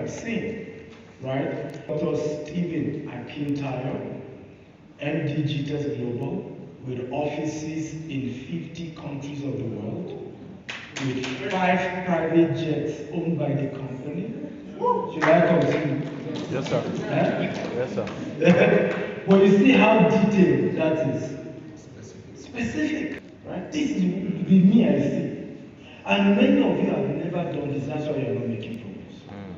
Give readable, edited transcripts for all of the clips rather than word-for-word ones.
I've seen, right? Dr. Stephen Akintayo, MD Jitters Global, with offices in 50 countries of the world, with 5 private jets owned by the company. Should I continue? Yes, sir. Yes, sir. But you see how detailed that is. Specific. Right? This is the me I see. And many of you have never done this. That's why you're not making progress.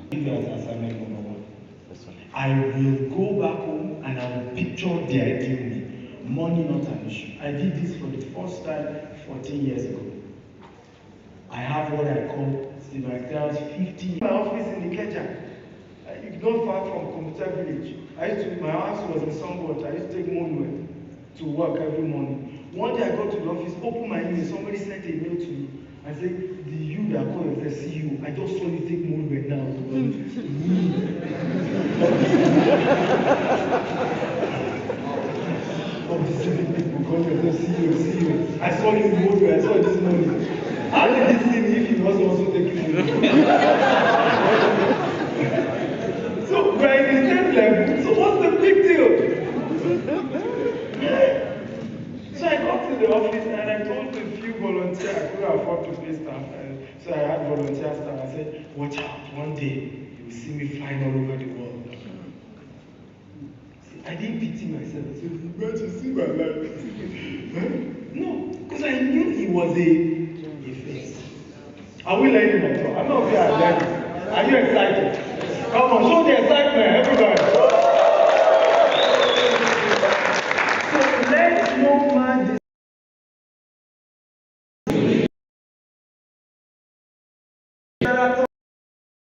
Give you as assignment number 1. Yes, sir. I will go back home and I will picture the ideal me. Money not an issue. I did this for the first time 14 years ago. I have what I call Stephen Akintayo's 50. My office in Ikeja. Not far from Computer Village. My house was in Songwat. I used to take Moonway to work every morning. One day I got to the office, opened my email, somebody sent a mail to me. I said, the you that call yourself CEO, I just saw you take Moonway now. Of the civic people call yourself CEO. I saw you Moonway, I saw it this morning. How did he see me if he wasn't also taking Moonway? So we're in the same level, so what's the big deal? So I got to the office and I told a few volunteers, I couldn't afford to pay staff, so I had volunteer staff. I said, watch out, one day you will see me flying all over the world. See, I didn't pity myself. I said, you're going to see my life. No, because I knew he was a face. Are we learning at all? I'm not sure I'm learning. Are you excited? Come on, show the excitement, everybody. So let no man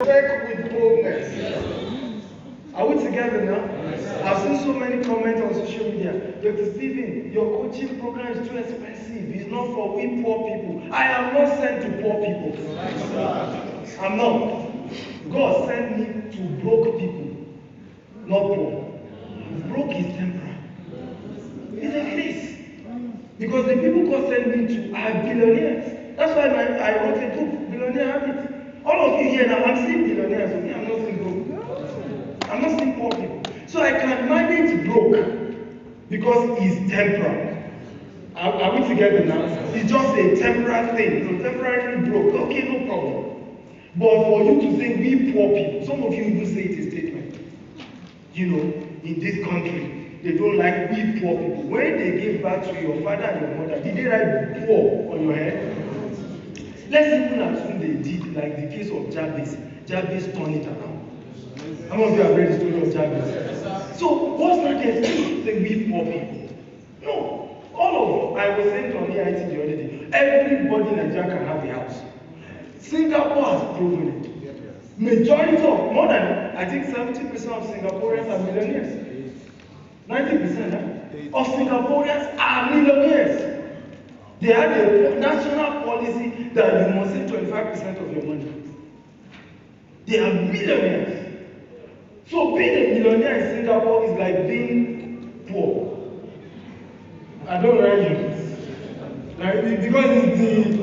check with boldness. Are we together now? I've seen so many comments on social media. Dr. Stephen, your coaching program is too expensive. It's not for we poor people. I am not sent to poor people. I'm not. God sent me to broke people, not poor. Broke is temporal. It's a phase. Because the people God sent me to are billionaires. That's why I wrote a book, Billionaire Habits. All of you here now, I'm seeing billionaires. Okay? I'm not seeing broke. I'm not seeing poor people. So I can manage broke because it's temporal. Are we together now? It's just a temporary thing. So temporarily broke. Okay, no problem. But for you to say we poor people, some of you even say it is statement. You know, in this country, they don't like we poor people. When they gave birth to your father and your mother, did they write poor on your head? Let's even assume they did, like the case of Jabez. Jabez turned it around. How many of you have read the story of Jabez? So what's not the excuse to say we poor people? No. All of I was saying on EIT the other day, everybody in Nigeria can have a house. Singapore has proven it. Majority of, more than, I think 70% of Singaporeans are millionaires. 90% of Singaporeans are millionaires. They have a national policy that you must save 25% of your money. They are millionaires. So being a millionaire in Singapore is like being poor. I don't know you. Like, because it's the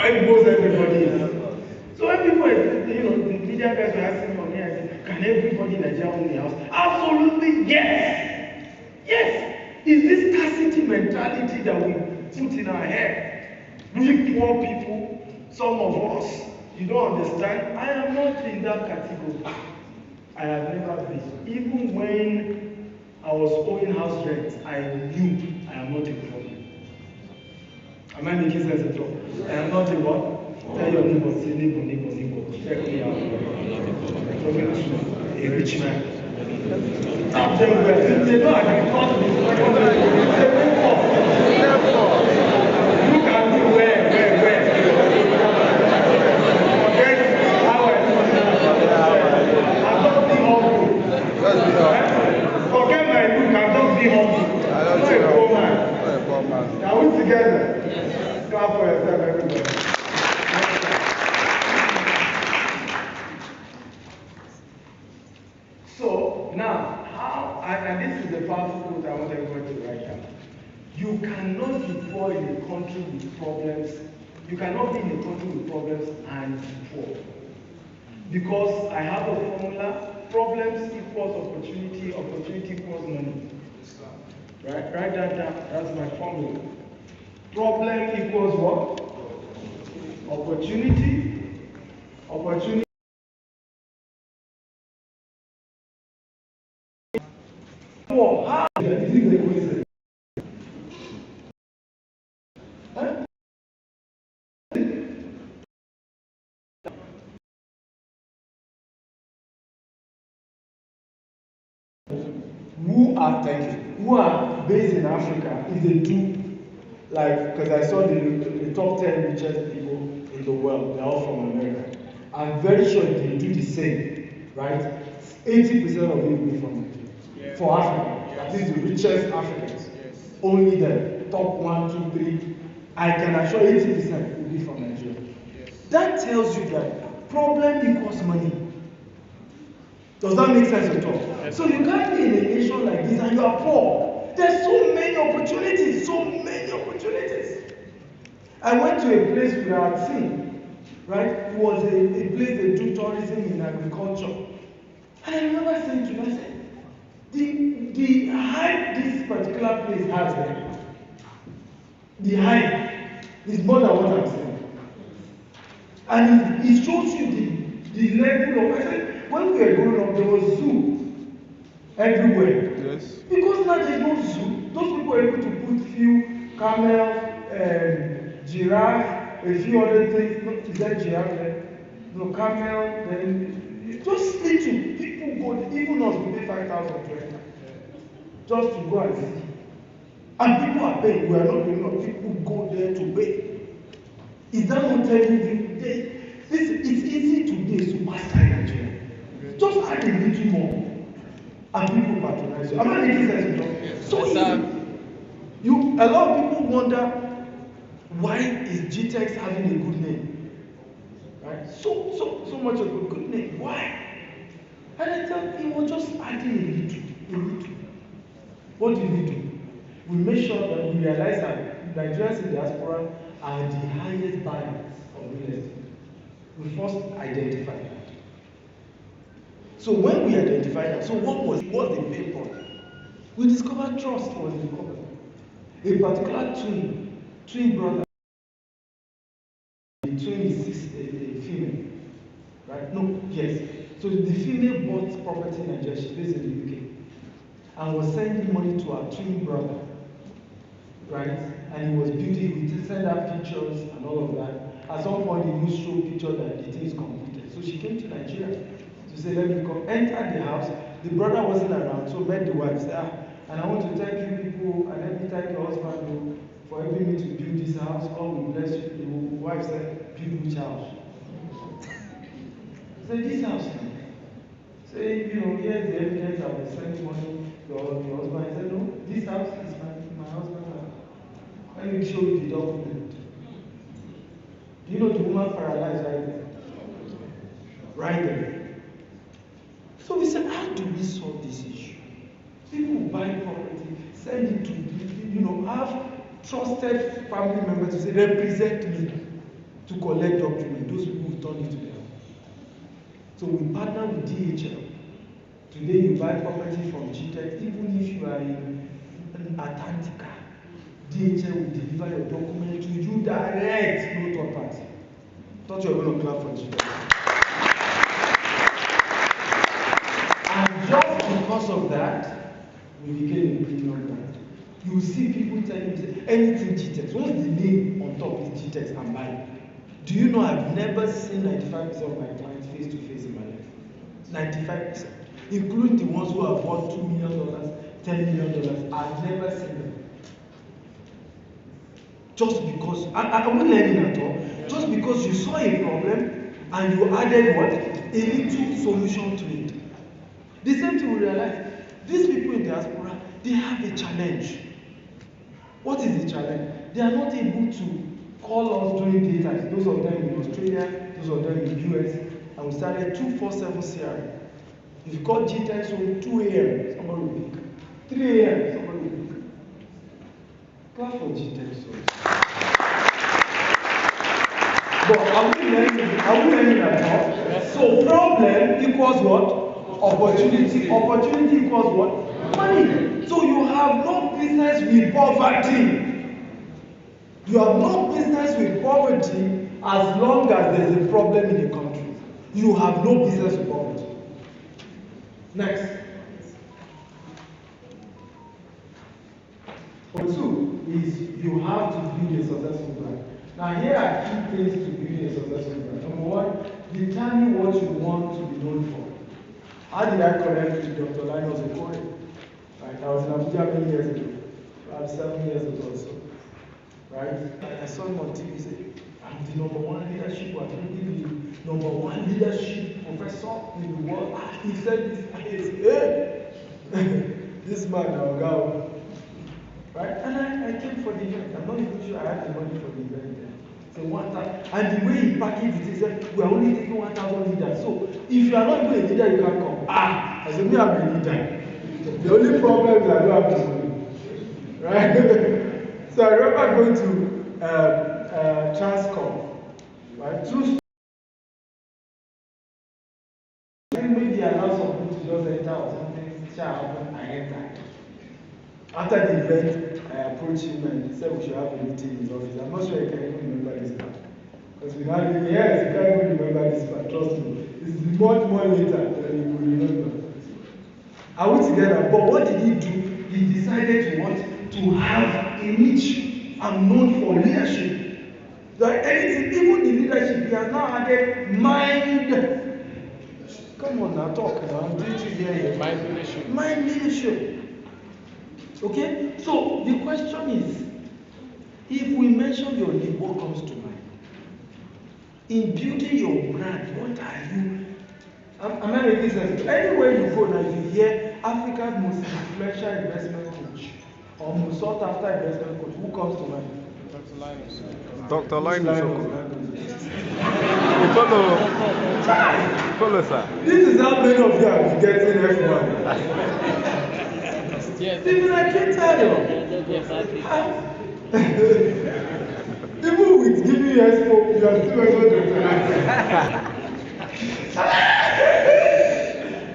everybody is. So when people, the media guys were asking me on here, can everybody in Nigeria own a house? Absolutely yes. Yes. Is this scarcity mentality that we put in our head? We poor people, some of us, you don't understand. I am not in that category. I have never been. Even when I was owing house rent, I knew I am not a problem. Am I making sense at all? I am not a what? Tell your neighbor, say neighbor, check me out. A rich man. Tap them well. They know I can cause this. Look at me where. Forget how I do. I'm not being humble. Forget my look, I'm not being humble. I'm not a poor man. Are we together? Clap for yourself, everybody. So now, and this is the powerful quote I want everybody to write down. You cannot deploy in a country with problems. You cannot be in a country with problems and be poor. because I have a formula: problems equals opportunity, opportunity equals money. Right? Write that down. That's my formula. Problem equals what? Opportunity. Opportunity. How? This is the question. Huh? Who are based in Africa, if they do, like, because I saw the top 10 richest people in the world, they're all from America. I'm very sure they do the same, right? 80% of it will be from Nigeria. Yes. For Africa, yes. At least the richest Africans. Yes. Only the top 1, 2, 3. I can assure 80% will be from Nigeria. Yes. That tells you that problem equals money. Does that make sense at all? Yes. So you can't be in a nation like this and you are poor. There's so many opportunities, so many opportunities. I went to a place where I had seen, right? It was a place they do tourism in agriculture. And I remember saying to myself, the hype this particular place has there, the hype is more than what I'm saying. And it shows you the level of, I said, when we were growing up, there was zoo everywhere. Yes. Because now there's no zoo. Those people were able to put few camels, giraffe, a few other things. No, is that giraffe there? No, camel, then just little. People go, even us, we pay 5,000 just to go and see. And people are paying. We are not going up. People go there to pay. Is that not telling you? It's easy to be a superstar in Nigeria. Just add a little more, and people patronize you. Am I making sense? Yes. So easy. A lot of people wonder why is GTEx having a good name, right? So much of a good name. Why? And I tell you, it was just adding a little. What did we do? We made sure that we realize that Nigerians in diaspora are the highest buyers of real estate. We first identified that. So when we identified that, so what was the main problem? We discovered trust was the problem. A particular twin brother, the twin is a female, right? No, yes. So the female bought property in Nigeria, she's based in the UK, and was sending money to her twin brother, right? And he was building, we send her pictures and all of that. At some point, he would show picture that the thing is completed. So she came to Nigeria to say, let me come. Enter the house. The brother wasn't around, so met the wife. Said, and I want to thank you people, and let me thank your husband for helping me to build this house. God will bless you. The wife said, build which house? He said, this house. Say, here's the evidence I will send money to your husband. He said, no, this house is my husband's house. Let me show you the document. Do you know the woman paralyzed right there? Right there. So we said, how do we solve this issue? People who buy property, send it to, have trusted family members to say, represent me to collect documents. Those people who turn it to them. So we partner with DHL. Today you buy property from GTEx, even if you are in Atlantica, DHL will deliver your document to you direct, no third party. Thought you were going to clap for GTEx. And just because of that, we became a premium brand. You will see people telling me anything GTEx. Once the name on top is GTEx, I'm buying. Do you know I've never seen 95% of my clients face to face in my life? 95%. Including the ones who have bought $2 million, $10 million. I've never seen them. Just because, I'm not learning at all. Just because you saw a problem and you added what? A little solution to it. The same thing we realize. These people in diaspora, they have a challenge. What is the challenge? They are not able to call us during daytime. Those of them in Australia, those of them in the US, and we started 247 CRM. If you call GTEx home 2 a.m., somebody will pick. 3 a.m., somebody will pick. Clap for GTEx home. But are we learning at all? Yes. So problem equals what? Opportunity. Opportunity equals what? Money. So you have no business with poverty. You have no business with poverty as long as there is a problem in the country. You have no business with poverty. Next. Number two is you have to build a successful brand. Now here are key things to build a successful brand. Number one, determine what you want to be known for. How did I connect with Dr. Linus Okoye? Right, I was in Abuja many years ago, about 7 years ago or so. Right? I saw him on TV say, I'm the number one leadership, I don't give you number one leadership professor in the world. He said this, I said, hey, this man now go. Right? And I came for the event. I'm not even sure I had the money for the event then. So 1,000, and the way he packaged it, he said, we are only taking 1,000 leaders. So if you are not even a leader, you can come. I said, me, I'm a leader. The only problem is I don't have this money. Right? So I remember going to Transcorp. Right? True. Maybe I allow some people to just enter or something, I enter. After the event, I approached him and he said we should have a meeting in his office. I'm not sure he can even remember this part. Because we now live, yes, he can't even remember this part, trust me. It's much more later than he will remember. Are we together? But what did he do? He decided to want to have a niche. I'm known for leadership. Like anything, even the leadership, he has now added mind. Come on now, talk now. Did you hear it? Mind leadership. Mind leadership. Okay? So the question is, if we mention your name, what comes to mind? In building your brand, what are you? Am I making sense? Anywhere you go now, if you hear Africa's most influential investment coach or most sought after investment coach, who comes to mind? Dr. Linus. Dr. Linus. Follow, sir. This is how many of you are getting F1. Yes. Even I can't tell you. Even with giving you expo, you are still able to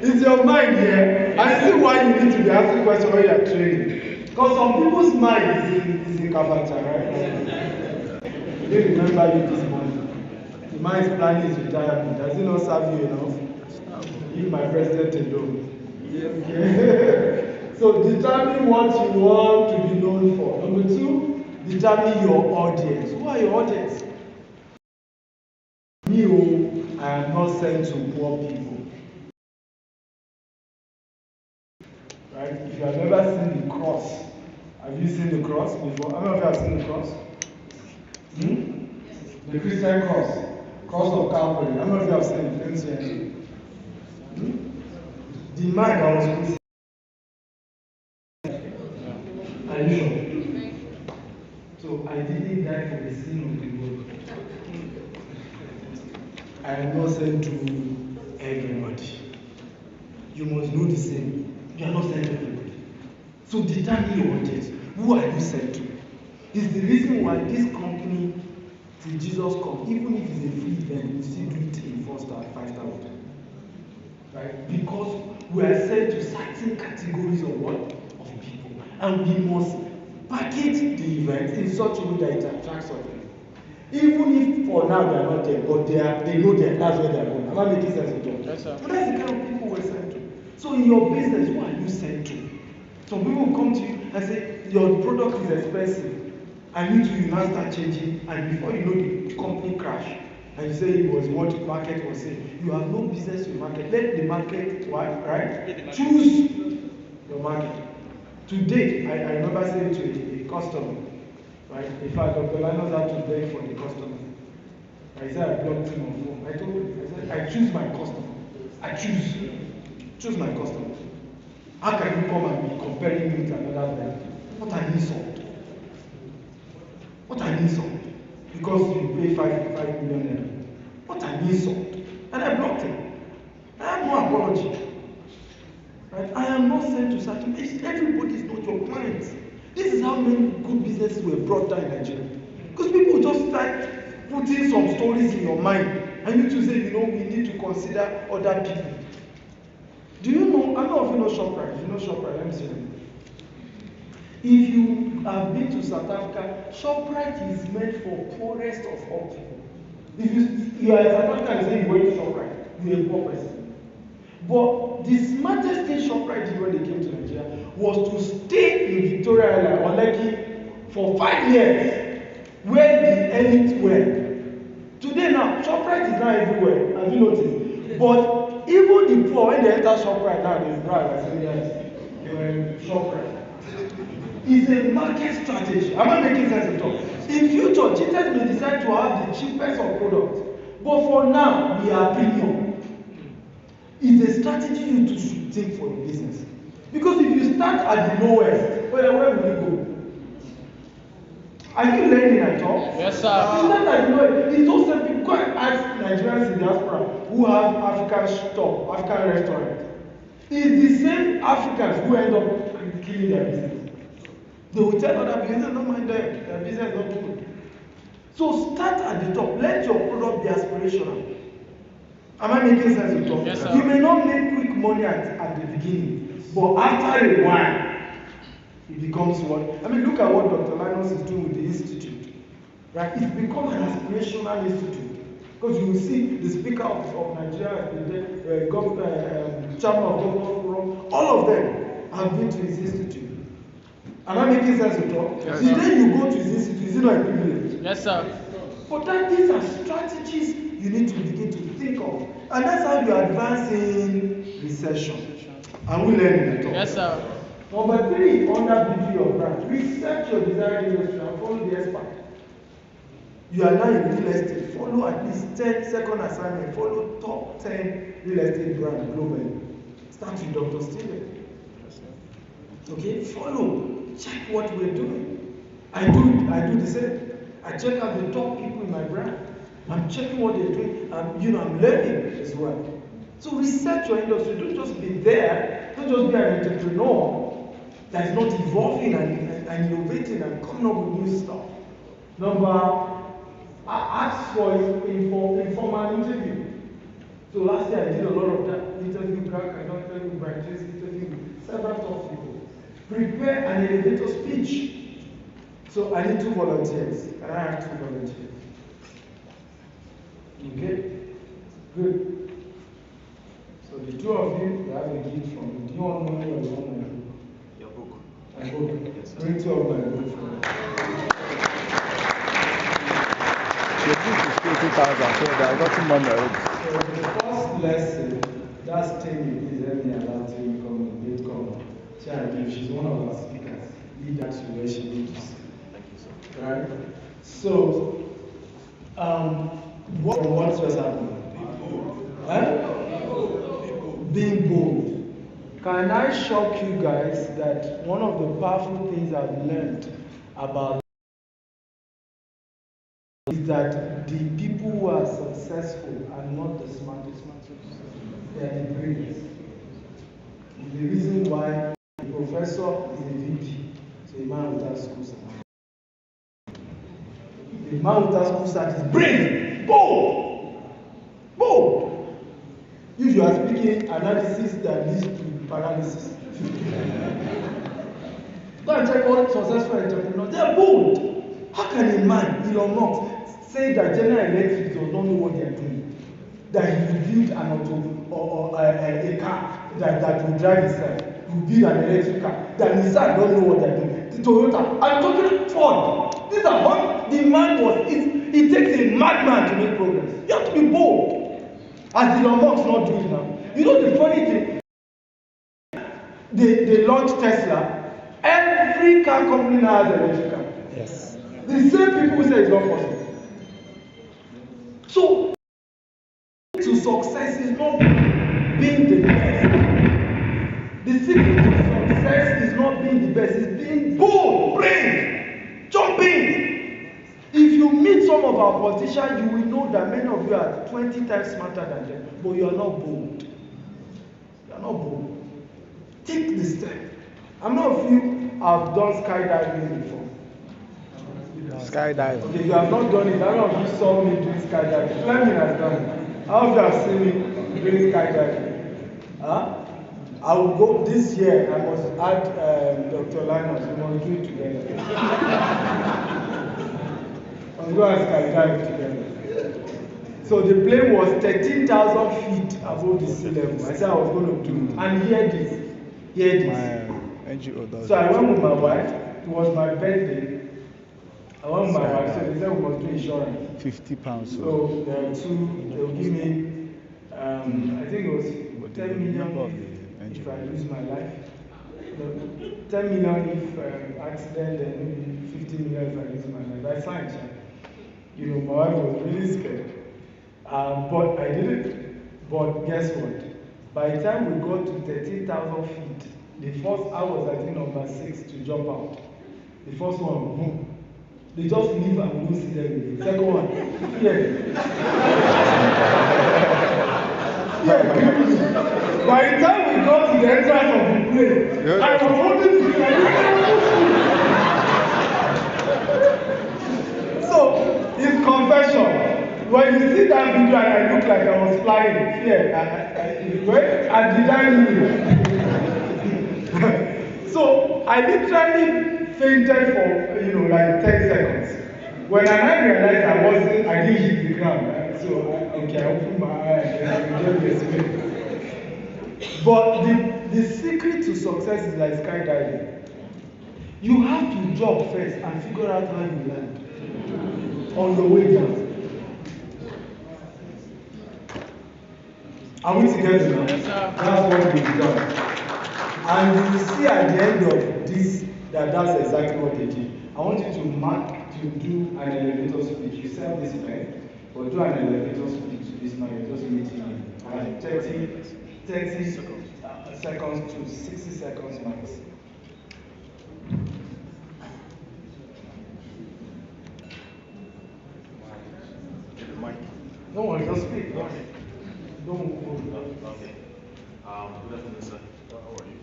It's your mind here. I see why you need to be asking questions when you are training. Because some people's mind is in Kafata, right? They remember you this morning. The mind is planning his retirement. Does it not serve you enough? Leave my president alone. So determine what you want to be known for. Number two, determine your audience. Who are your audience? Me, I am not sent to poor people. Right? If you have never seen the cross, have you seen the cross before? How many of you have seen the cross? The Christian cross. Cross of Calvary. How many of you have seen it? The man that was crucified. Are you sure? So I didn't die for the sin of the world. I am not sent to everybody. You must know the same. You are not sent to everybody. So determine your audience. Who are you sent to? It's the reason why this company, till Jesus comes, even if it's a free event, we still do it in 4-star, 5-star hotel. Right? Because we are sent to certain categories of what? Of people. And we must package the event in such a way that it attracts them. Even if for now they are not there, but they know that's where they are going. Am I making sense with you? Yes, sir. So that's the kind of people we're sent to. So in your business, who are you sent to? Some people will come to you and say, your product is expensive. And you now start changing, and before you know the company crash, and you say it was what the market was saying. You have no business with market. Let the market, right? Choose your market. Today, I remember saying to a customer, right? In fact, Dr. Linus had to beg for the customer. I said I blocked him on phone. I told him, I said, I choose my customer. I choose my customer. How can you come and be comparing me with another brand? What an insult. What an insult. Because you pay 5 million. What an insult. And I blocked him. I have no apology. Right? I am not sent to certain places. Everybody is not your client. This is how many good businesses were brought down in Nigeria. Because people just start putting some stories in your mind and you to say, you know, we need to consider other people. Do you know, I don't know if you know ShopRite. If you know ShopRite, let me see you. If you have been to South Africa, ShopRite is meant for poorest of all people. If you are a South African and say you went to ShopRite, you're a poor person. But the smartest thing ShopRite did when they came to Nigeria was to stay in Victoria Island or Lekki for 5 years, where the elite were. Today now, ShopRite is now everywhere. Have you noticed? But even the poor, when they enter ShopRite now, they brag and say, yes, they were in ShopRite. It's a market strategy. Am I making sense at all? In future, cheaters may decide to have the cheapest of products. But for now, we are premium. It's a strategy you should take for your business. Because if you start at the lowest, where will you go? Are you learning at all? Yes, sir. If you start at the lowest, it's so simple. Go and ask Nigerians in diaspora who have African shop, African restaurant. It's the same Africans who end up killing their business. They will tell other business, don't mind them, their business is not good. So start at the top. Let your product be aspirational. Am I making sense at all? Yes, sir. You may not make quick money at the beginning, but after a while, it becomes what? I mean, look at what Dr. Linus is doing with the institute. Right? It's become an aspirational institute. Because you will see the speaker of Nigeria, the chairman of government forum, all of them have been to his institute. Am I making sense at all? Yes, the day you go to his institute, is it not a privilege? Yes, sir. But these are strategies you need to begin to think of. And that's how you advance in recession. Are we learning at all? Yes, sir. Number 3, under BG of brand, research your desired industry and follow the expert. You are now in real estate. Follow at least 10 second assignment. Follow top 10 real estate brands globally. Start with Dr. Steven. Okay, follow. Check what we're doing. I do the same. I check out the top people in my brand. I'm checking what they're doing. I'm learning as well. So research your industry. Don't just be there. Don't just be an entrepreneur that is not evolving and innovating and coming up with new stuff. Number, ask for informal interview. So last year I did a lot of that. Interview crack, I don't tell you branches, interview with several top people. Prepare an elevator speech. So I need 2 volunteers. Can I have 2 volunteers? Okay? Good. So the 2 of you have a gift from me. Do you want money or do you want my book? Your book. My book. Yes, sir. Bring 2 of my book for me. Your book is 20,000, so I got some money already. So the first lesson, that's Tammy. Please help me allow Tammy come in. Late come. She's one of our speakers. Lead that to where she needs to see. Thank you, sir. Right? So, what's just happening? Being bold. Can I shock you guys that one of the powerful things I've learned about is that the people who are successful are not the smartest. They are the brilliant. The reason why a professor is a VP, so a man without school cert. A man without school cert is brilliant, bold. If you are speaking analysis that leads to paralysis. Go and check all successful entrepreneurs. They are bold. How can a man, Elon Musk, say that General Electric does not know what they are doing? That he will build an auto or a car that will drive itself. He will build an electric car. That Nissan don't know what they are doing. The Toyota. I'm talking Ford. These are what the man was. It takes a madman to make progress. You have to be bold. As Elon Musk not doing now. You know the funny thing? They launched Tesla. Every car company now has an electric car. Yes. The same people who say it's not possible. So, to success is not being the best. The secret to success is not being the best, it's being bold, brave, jumping. If you meet some of our politicians, you will know that many of you are 20 times smarter than them, but you are not bold. You are not bold. Take the step. How many of you have done skydiving before? Skydiving. Okay, you have not done it. None of you saw me doing skydiving. Fleming has done it. How of you have seen me doing skydiving? Huh? I will go this year. I must add Dr. Linus. We must do it together. Let's go and skydive together. So the plane was 13,000 feet above the sea level. I said I was going to do it. And hear this. Hear this. My NGO does So I went with my wife. It was my birthday. I went with my wife. So they said we must do insurance. £50. So there are two. They'll give me. I think it was 10 million if I lose my life. No, 10 million if accident, and maybe 50 million if I lose my life. I signed. You know, my wife was really scared. But I did it. But guess what? By the time we got to 13,000 feet, the first I was I think number 6 to jump out. The first one, boom. They just leave and we don't see them again. Second one, yeah. By the time we got to the entrance of the plane, I was holding the So, it's confession. When you see that video and I look like I was flying, fear, and did I knew. So, I literally fainted for, like 10 seconds. When I realized I didn't hit the ground. So, okay, I opened my eyes and I enjoyed the experience. But the secret to success is like skydiving. You have to jump first and figure out how you land on the way down. Are we together now? That's what we've done. And you will see at the end of this that's exactly what they did. I want you to do an elevator speech. You sell this pen, but do an elevator speech to this man. You're just meeting him. Like 30 seconds to 60 seconds max. No one just speak. Don't move. Okay. Good afternoon, sir. How are you?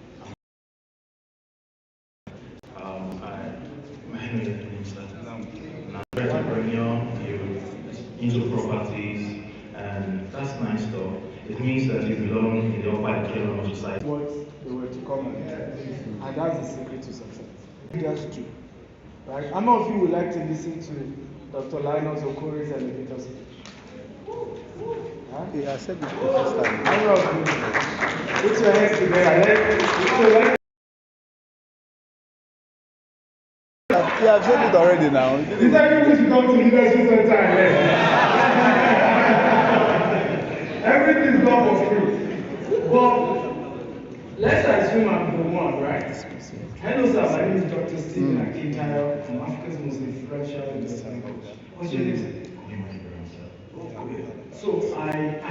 My name is sir. I'm an entrepreneur, into properties, and that's nice stuff. It means that you belong in the upper echelon of society. What they were to come and that's the secret to success. That's true. Right? How many of you would like to listen to Dr. Linus Okore's elevator speech? Huh? Yeah, I said it the first time. How many of you? Put your hands together. You have said it already now. Is that you should come to leadership sometime? Everything is not for free. But let's assume I'm the one, right? Hello, sir. My name is Dr. Stephen Akintayo. I'm Africa's most influential investment coach. What's your name, sir? Okay. So I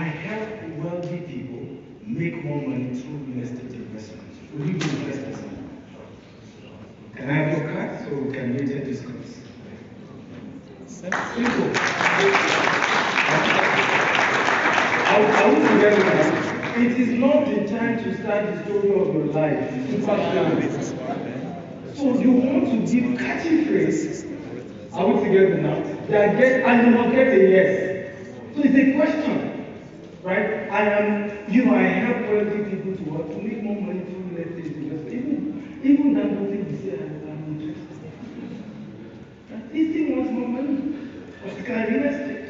help wealthy people make more money through real estate investments. Will you be interested? Can I have your card so we can get a discount? Simple. I will together. It is not the time to start the story of your life. So you want to give catchy phrases. Are we together now? And you will get a yes. So it's a question, right? I help wealthy people to work to make more money through real estate investment. Even that nothing we say I'm interested. He still wants more money. But he can real estate.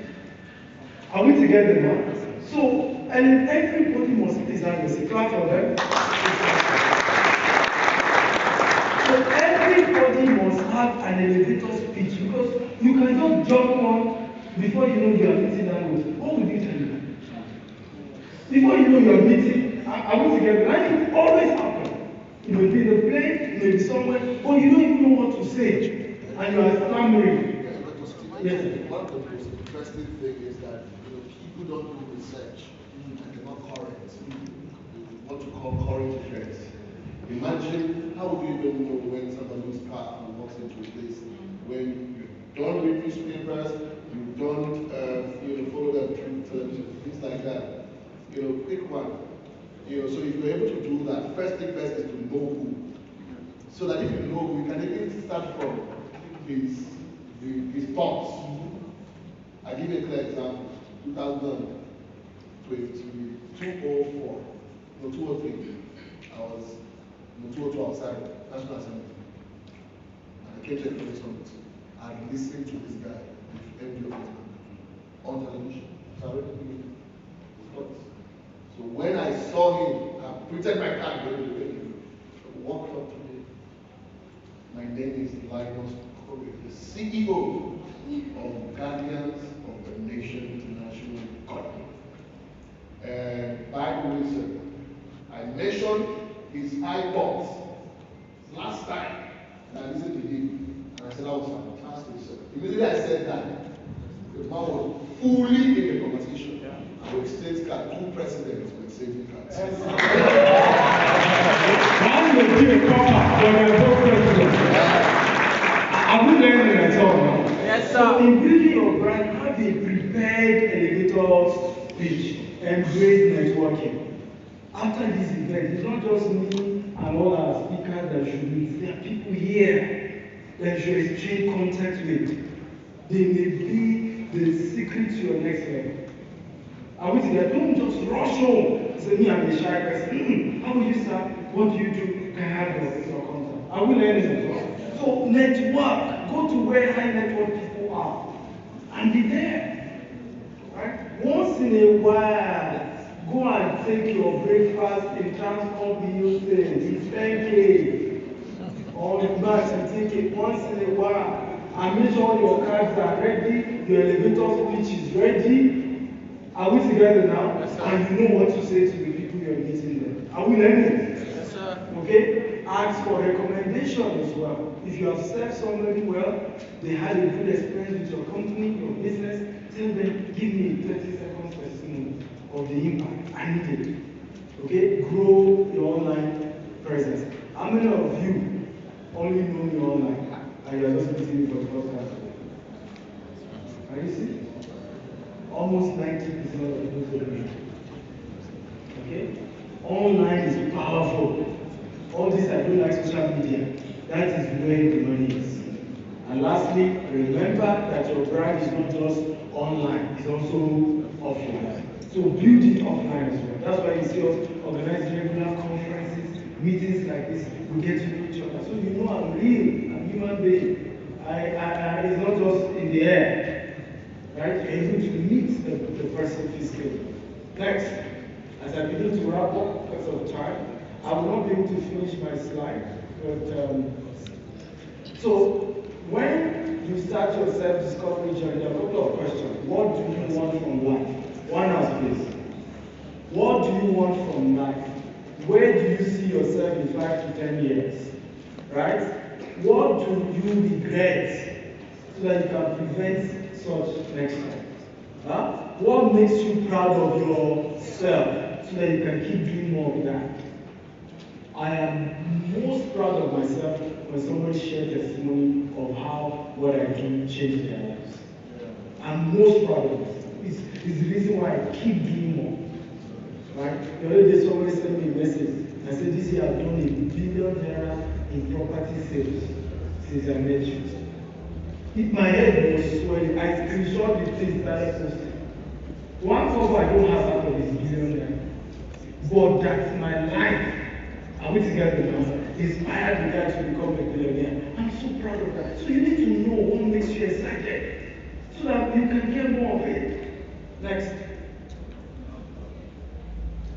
Are we together now? So, and everybody must design this. Clap for them. So everybody must have an elevator speech because you can just jump on before you know you are meeting that road. What would you tell you? Before you know you are meeting, are we together? And it always happens. You may be in a plane, you may be somewhere, but you don't even know what to say. And you are stammering. Yes. One of the most interesting things is that people don't do research and they're not current. What you call current events. Imagine how would you even know when somebody who's powerful walks into a place when you don't read newspapers, you don't follow them through television, things like that. Quick one. So if you're able to do that, first thing first is to know who. So that if you know who, you can even start from his his thoughts. I give you a clear example. 2004, no 203. I was no 202 outside National Assembly. And I came to a police summit. I listened to this guy with MD of on television. So I already knew his thoughts. So when I saw him, I printed my card when he walked up to me. My name is Linus Kobe, the CEO of Guardians of the Nation International Company. By the way, sir, I mentioned his high thoughts last time, and I listened to him, and I said that was fantastic, sir. Immediately I said that, the man was fully in the conversation. With state card, 2 presidents with saving cards. One will be a copper, but they're both presidents. Are we learning at all now? Yes, sir. So in building your brand, have a prepared elevator speech, embrace networking. After this event, it's not just me and all our speakers that should meet. There are people here that you should exchange contact with. They may be the secret to your next level. Are we together? Don't just rush home. Say, me, I'm a shy person. How will you start? What do you do? Can I have your contact? Are we learning as well? So network. Go to where high network people are. And be there. Right? Once in a while, go and take your breakfast in transport Houston. It's 10K. Or in back and take it once in a while. And make sure your cards are ready, your elevator speech is ready. Are we together now? Yes, sir. And you know what to say to the people you're meeting there. Are we learning? Yes, sir. Okay? Ask for recommendation as well. If you have served somebody well, they had a good experience with your company, your business, tell them, give me a 30-second testimony of the impact. I need it. Okay? Grow your online presence. How many of you only know me online and you're just meeting me for the first time? Are you serious? Almost 90% of those are me. Okay? Online is powerful. All this, I don't like social media. That is where the money is. And lastly, remember that your brand is not just online, it's also offline. So build it offline as well. That's why you see us organizing regular conferences, meetings like this. We get to know each other. So you know I'm real, I'm human being. It's not just in the air. Right? You're able to meet the person physically. Next, as I begin to wrap up because of time, I will not be able to finish my slide. But so when you start your self-discovery journey, there are a couple of questions. What do you want from life? One house, please. What do you want from life? Where do you see yourself in 5 to 10 years? Right? What do you regret so that you can prevent such next time? Huh? What makes you proud of yourself so that you can keep doing more of that? I am most proud of myself when somebody shares testimony of how what I do changed their lives. I'm most proud of myself. It's the reason why I keep doing more. Right? The other day somebody sent me a message. I said, this year I've done $1 billion in property sales since I met you. If my head was swelling, I screenshot the things that I posted. One cover I don't have out of this $1 billion. But that's my life. Are we together now? Inspired the guy to become a billionaire. I'm so proud of that. So you need to know what makes you excited so that you can get more of it. Next.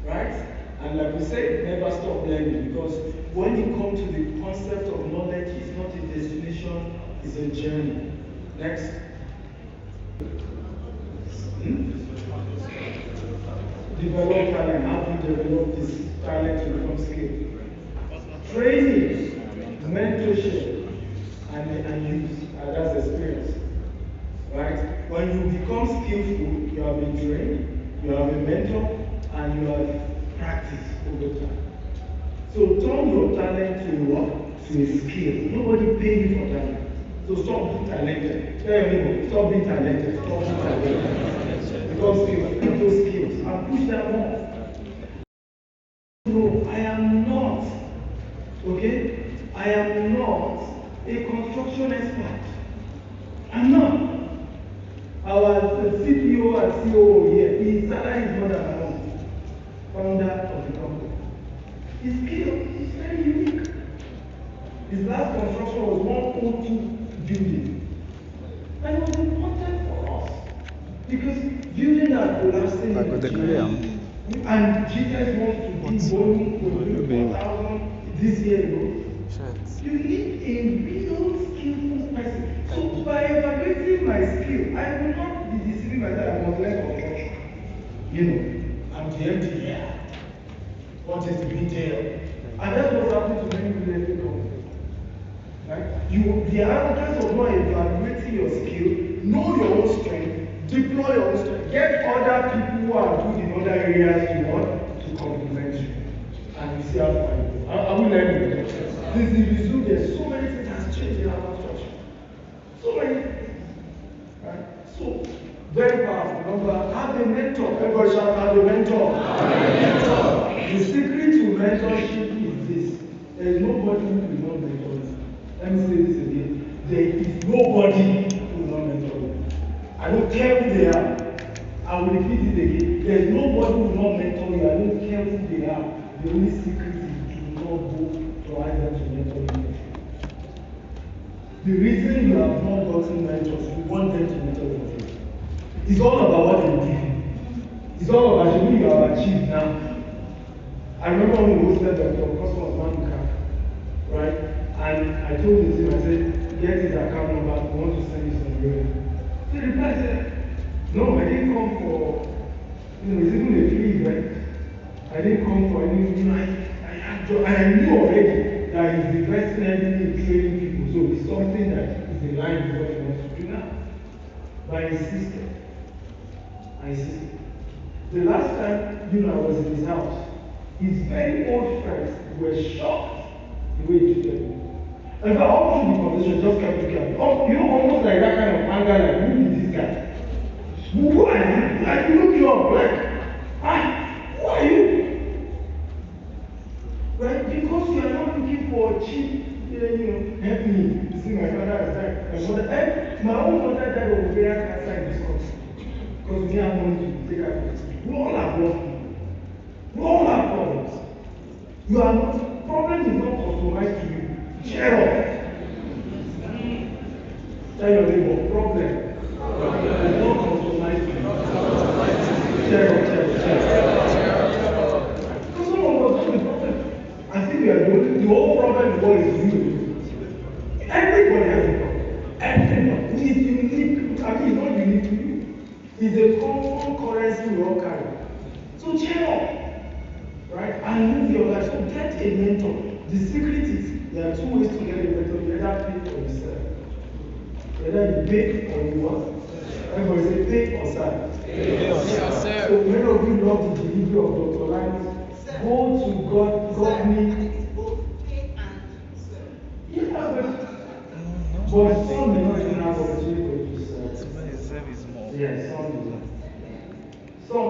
Right? And like we said, never stop learning, because when you come to the concept of knowledge, it's not a destination, it's a journey. Next. Develop talent. How do you develop this talent to become skilled? Training, mentorship, and use. That's experience. Right? When you become skillful, you have been trained, you have a mentor, and you have practiced over time. So turn your talent to what? To a skill. Nobody pay you for talent. So stop being talented. Tell your neighbor, stop being talented. Stop being talented. Become skilled. Get those skills and push them on. No, I am not. Okay? I am not a construction expert. I'm our CPO and COO here, his salary is more than my own. Founder of the company. His skill is very unique. His last construction was 102 building. And it was important for us. Because building are collapsing. And Jesus wants to do volume for 4,000 this year, you need a real skillful person. So by evaluating my skill, I will not be deceiving myself. I must learn construction. I'm the engineer. What is the detail? And that's what's happening to many real estate companies. Right? The arrogance of not evaluating your skill, know your own strength, deploy your own strength, get other people who are good in other areas to complement you. And you see how far you go. I will learn it. This division, there's so many things that has changed in our construction. So many things. Right? So, very powerful. Number, have a mentor. Everybody shout, have a mentor. The secret to mentorship is this. There is nobody who will not mentor you. Let me say this again. There is nobody who will not mentor you. I don't care who they are. I will repeat it again. There is nobody who will not mentor you. I don't care who they are. The only secret is to not go to ask them to mentor you. The reason you have not gotten mentors, you want them to mentor you. It's all about what they give. It's all about who you have achieved now. I remember when we hosted the customers man right? And I told the team, I said, get his account number, we want to send you some money. So the guy said, no, I didn't come for, it's even a free event. I didn't come for any, I knew already that he's investing heavily in training people, so it's something that is in line with what he wants to do now. But I insisted. The last time, I was in his house, his very old friends were shocked the way he treated me. In fact, all through the conversation, just kept looking at me. Almost like that kind of anger, like, who is this guy? Who are you? Like, you look you up, like, who are you? Right? Because you are not looking for cheap, help me. You see, my father has died. My own mother died of ovarian cancer in this country. Because we have money to take care of it. We all have lost people. We all have problems. Problem is not customized to you. Cheer up. Tell your neighbor, problem is not customized to you. Cheer up. Because some of us have the problem. I think we are the whole problem is what is you. Everybody has a problem. Everyone. It's unique. I mean, it's not unique to you. It's a common currency we all carry. So cheer up. Right? And move your life. So get a mentor. The secret is there are two ways to get a mentor. You either pay for yourself. Either you pay or you want. Everybody say pay or serve. Pay or serve. So many of you love the delivery of Dr. Linus. Go to God me. Yeah, but some may not even have opportunity to serve. Yes, some do not.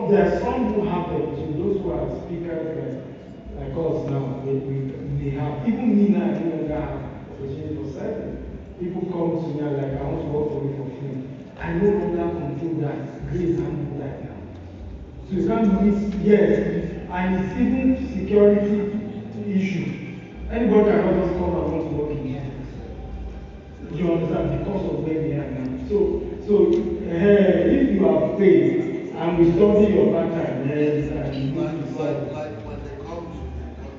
There are some who have the opportunity, those who are speakers like us now, they have. Even me now, I no longer have opportunity for serving. People come to me and like, I want to work for you for free. I no longer control that. Grace handle that now. So you can't miss, yes, and it's even security issue. Anybody cannot just come and want to work in business. You understand? Because of where we are now. So if you are paid, and we study your pattern, yes, and you need to solve. Like when they come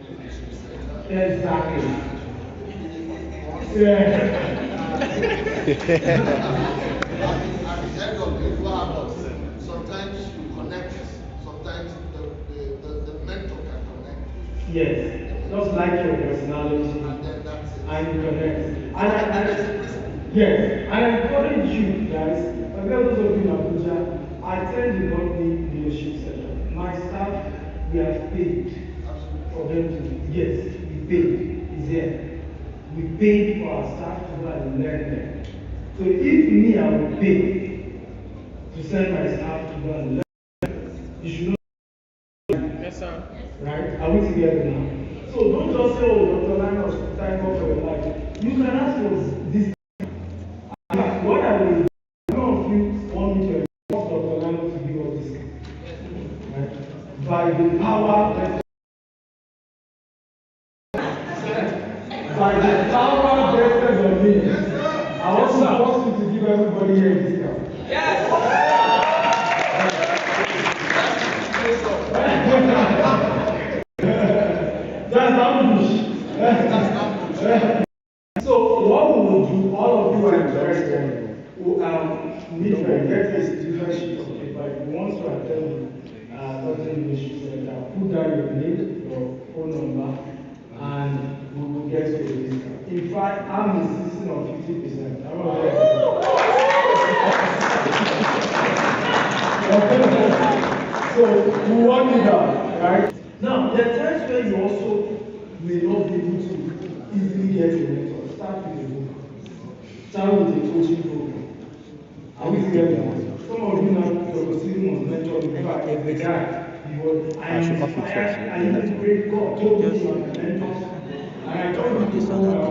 to the center. Exactly. Yeah. At the end of it, what happens? Sometimes you connect, sometimes the mentor can connect. Yes, just like your personality. And then that's it. And you connect. Yes, and I encourage you guys, those of you in Abuja, attend the company leadership session. My staff, we have paid for them to, yes, we paid. It's here. We paid for our staff to go and learn them. So if me, I will pay to send my staff to go and learn them, you should know. Yes, sir. Right? Are we together now? So don't just say, oh, Dr. Linus, thank God for your life. You can ask for this. What I will do, none of you want me to by the power vested on me. I want to force you to give everybody here a discount. That's ambush. So what we will do, all of you are interested, meet and get this different sheet of paper. If you want to attend certain issues, put down your name, your phone number, and we will get you a discount. In fact, I'm insisting on 50%. So we want it out, right? Now, there are times where you also may not be able to easily get a mentor. Start with a book. Start with a coaching program. Are we together? Some of you now, Dr. Stephen was mentored. In fact, as a guy, he was, I am inspired. I even prayed God told me you are my mentor. And I told you this one.